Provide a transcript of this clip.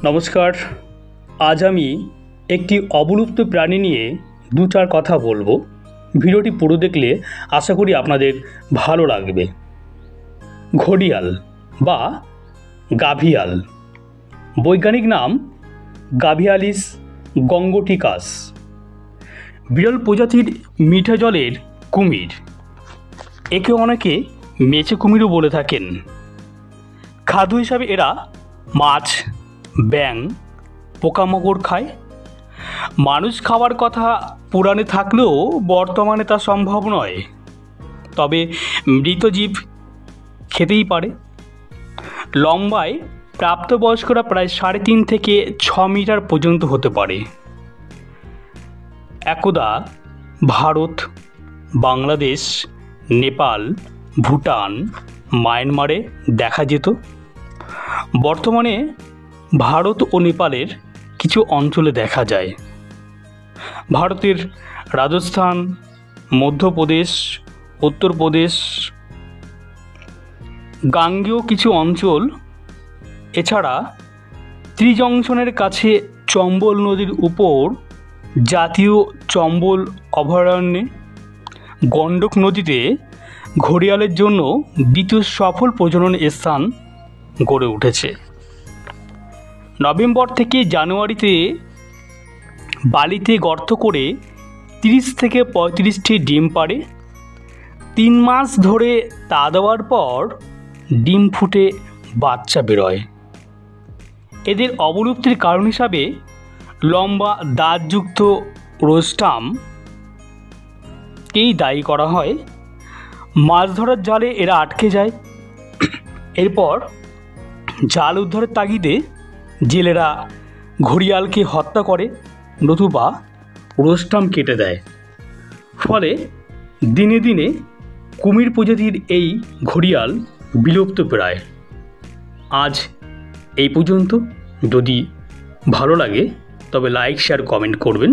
নমস্কার। আজ আমি একটি অবলুপ্ত প্রাণী নিয়ে দু চার কথা বলবো। ভিডিওটি পুরো দেখলে আশা করি আপনাদের ভালো লাগবে। ঘড়িয়াল বা গাভিয়াল, বৈজ্ঞানিক নাম গাভিয়ালিস গঙ্গোটিকাস। বিরল প্রজাতির মিঠা জলের কুমির। একে অনেকে মেচে কুমিরও বলে থাকেন। খাদ্য হিসাবে এরা মাছ, ব্যাঙ, পোকামাকড় খায়। মানুষ খাওয়ার কথা পুরাণে থাকলেও বর্তমানে তা সম্ভব নয়, তবে মৃত জীব খেতেই পারে। লম্বায় প্রাপ্তবয়স্করা প্রায় 3.5 থেকে 6 মিটার পর্যন্ত হতে পারে। একদা ভারত, বাংলাদেশ, নেপাল, ভুটান, মায়ানমারে দেখা যেত। বর্তমানে ভারত ও নেপালের কিছু অঞ্চলে দেখা যায়। ভারতের রাজস্থান, মধ্যপ্রদেশ, উত্তরপ্রদেশ, গাঙ্গেয় কিছু অঞ্চল, এছাড়া ত্রিজংশনের কাছে চম্বল নদীর উপর জাতীয় চম্বল অভয়ারণ্যে, গণ্ডক নদীতে ঘড়িয়ালের জন্য দ্বিতীয় সফল প্রজনন স্থান গড়ে উঠেছে। নভেম্বর থেকে জানুয়ারিতে বালিতে গর্ত করে 30 থেকে 35টি ডিম পাড়ে। 3 মাস ধরে তা দেওয়ার পর ডিম ফুটে বাচ্চা বেরোয়। এদের অবলুপ্তির কারণ হিসাবে লম্বা দাঁতযুক্ত রোস্টামকেই দায়ী করা হয়। মাছ ধরার জালে এরা আটকে যায়। এরপর জাল উদ্ধারের তাগিদে জেলেরা ঘড়িয়ালকে হত্যা করে, নতুবা রোস্টাম কেটে দেয়। ফলে দিনে দিনে কুমির প্রজাতির এই ঘড়িয়াল বিলুপ্ত প্রায়। আজ এই পর্যন্ত। যদি ভালো লাগে তবে লাইক, শেয়ার, কমেন্ট করবেন।